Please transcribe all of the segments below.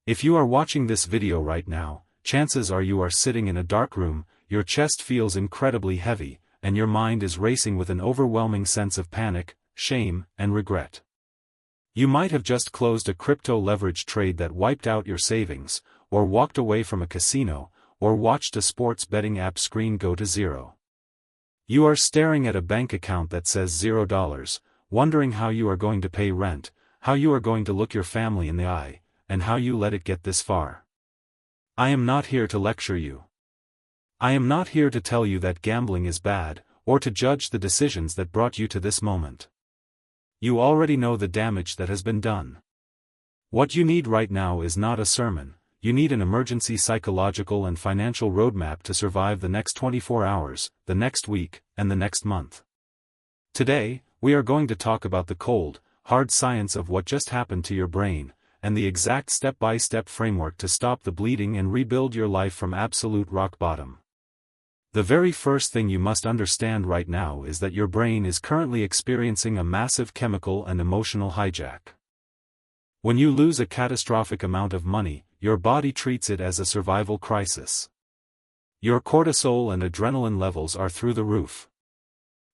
If you are watching this video right now, chances are you are sitting in a dark room, your chest feels incredibly heavy, and your mind is racing with an overwhelming sense of panic, shame, and regret. You might have just closed a crypto leverage trade that wiped out your savings, or walked away from a casino, or watched a sports betting app screen go to zero. You are staring at a bank account that says $0, wondering how you are going to pay rent, how you are going to look your family in the eye, and how you let it get this far. I am not here to lecture you. I am not here to tell you that gambling is bad, or to judge the decisions that brought you to this moment. You already know the damage that has been done. What you need right now is not a sermon, you need an emergency psychological and financial roadmap to survive the next 24 hours, the next week, and the next month. Today, we are going to talk about the cold, hard science of what just happened to your brain, and the exact step-by-step framework to stop the bleeding and rebuild your life from absolute rock bottom. The very first thing you must understand right now is that your brain is currently experiencing a massive chemical and emotional hijack. When you lose a catastrophic amount of money, your body treats it as a survival crisis. Your cortisol and adrenaline levels are through the roof.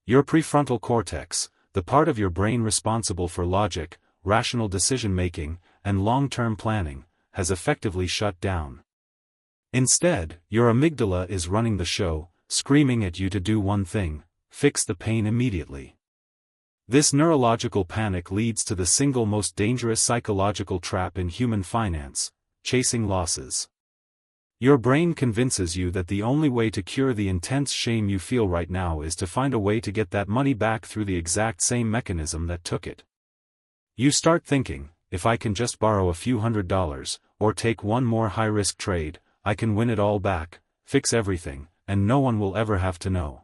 Your prefrontal cortex, the part of your brain responsible for logic, rational decision-making, and long-term planning, has effectively shut down. Instead, your amygdala is running the show, screaming at you to do one thing: fix the pain immediately. This neurological panic leads to the single most dangerous psychological trap in human finance: chasing losses. Your brain convinces you that the only way to cure the intense shame you feel right now is to find a way to get that money back through the exact same mechanism that took it. You start thinking, if I can just borrow a few $100s, or take one more high-risk trade, I can win it all back, fix everything, and no one will ever have to know.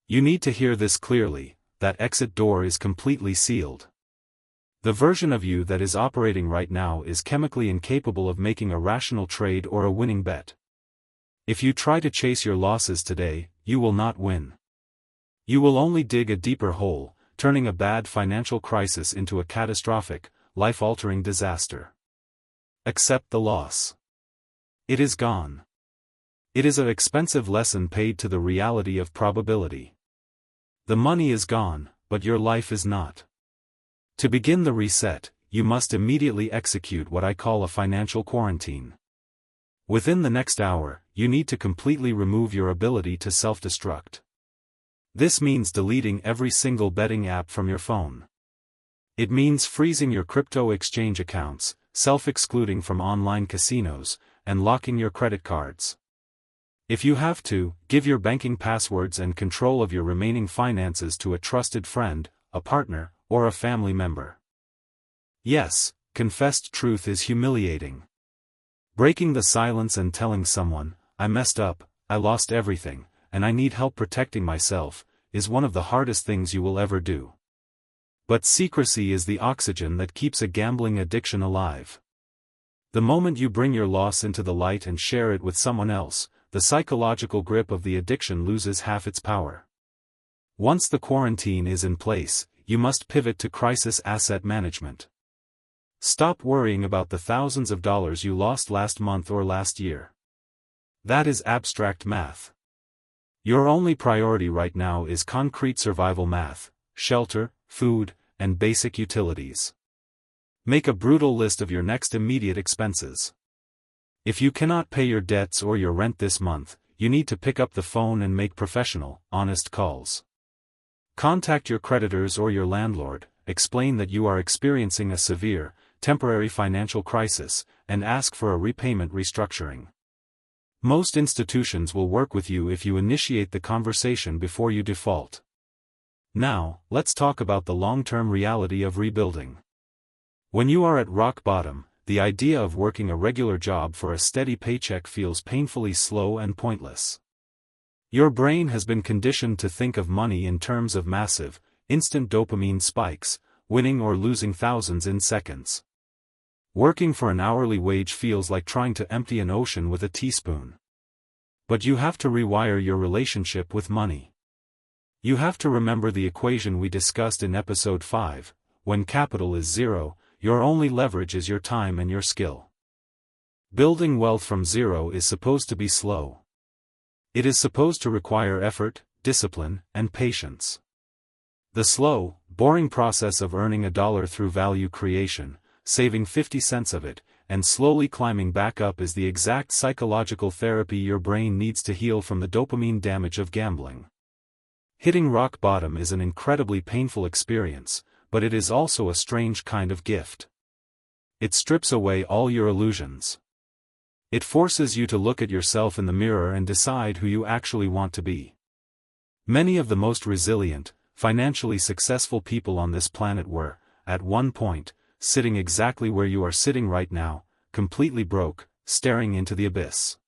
You need to hear this clearly: that exit door is completely sealed. The version of you that is operating right now is chemically incapable of making a rational trade or a winning bet. If you try to chase your losses today, you will not win. You will only dig a deeper hole, turning a bad financial crisis into a catastrophic, life-altering disaster. Accept the loss. It is gone. It is an expensive lesson paid to the reality of probability. The money is gone, but your life is not. To begin the reset, you must immediately execute what I call a financial quarantine. Within the next hour, you need to completely remove your ability to self-destruct. This means deleting every single betting app from your phone. It means freezing your crypto exchange accounts, self-excluding from online casinos, and locking your credit cards. If you have to, give your banking passwords and control of your remaining finances to a trusted friend, a partner, or a family member. Yes, confessed truth is humiliating. Breaking the silence and telling someone, I messed up, I lost everything, and I need help protecting myself, is one of the hardest things you will ever do. But secrecy is the oxygen that keeps a gambling addiction alive. The moment you bring your loss into the light and share it with someone else, the psychological grip of the addiction loses half its power. Once the quarantine is in place, you must pivot to crisis asset management. Stop worrying about the thousands of dollars you lost last month or last year. That is abstract math. Your only priority right now is concrete survival math: shelter, food, and basic utilities. Make a brutal list of your next immediate expenses. If you cannot pay your debts or your rent this month, you need to pick up the phone and make professional, honest calls. Contact your creditors or your landlord, explain that you are experiencing a severe, temporary financial crisis, and ask for a repayment restructuring. Most institutions will work with you if you initiate the conversation before you default. Now, let's talk about the long-term reality of rebuilding. When you are at rock bottom, the idea of working a regular job for a steady paycheck feels painfully slow and pointless. Your brain has been conditioned to think of money in terms of massive, instant dopamine spikes, winning or losing thousands in seconds. Working for an hourly wage feels like trying to empty an ocean with a teaspoon. But you have to rewire your relationship with money. You have to remember the equation we discussed in episode 5, when capital is zero, your only leverage is your time and your skill. Building wealth from zero is supposed to be slow. It is supposed to require effort, discipline, and patience. The slow, boring process of earning $1 through value creation, saving 50 cents of it, and slowly climbing back up is the exact psychological therapy your brain needs to heal from the dopamine damage of gambling. Hitting rock bottom is an incredibly painful experience, but it is also a strange kind of gift. It strips away all your illusions. It forces you to look at yourself in the mirror and decide who you actually want to be. Many of the most resilient, financially successful people on this planet were, at one point, sitting exactly where you are sitting right now, completely broke, staring into the abyss.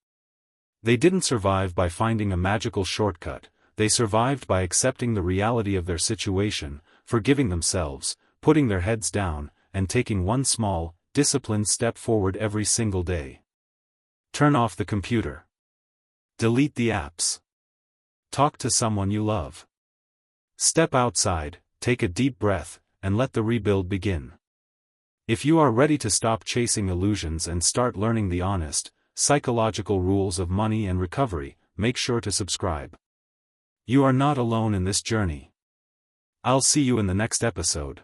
They didn't survive by finding a magical shortcut, they survived by accepting the reality of their situation, forgiving themselves, putting their heads down, and taking one small, disciplined step forward every single day. Turn off the computer. Delete the apps. Talk to someone you love. Step outside, take a deep breath, and let the rebuild begin. If you are ready to stop chasing illusions and start learning the honest, psychological rules of money and recovery, make sure to subscribe. You are not alone in this journey. I'll see you in the next episode.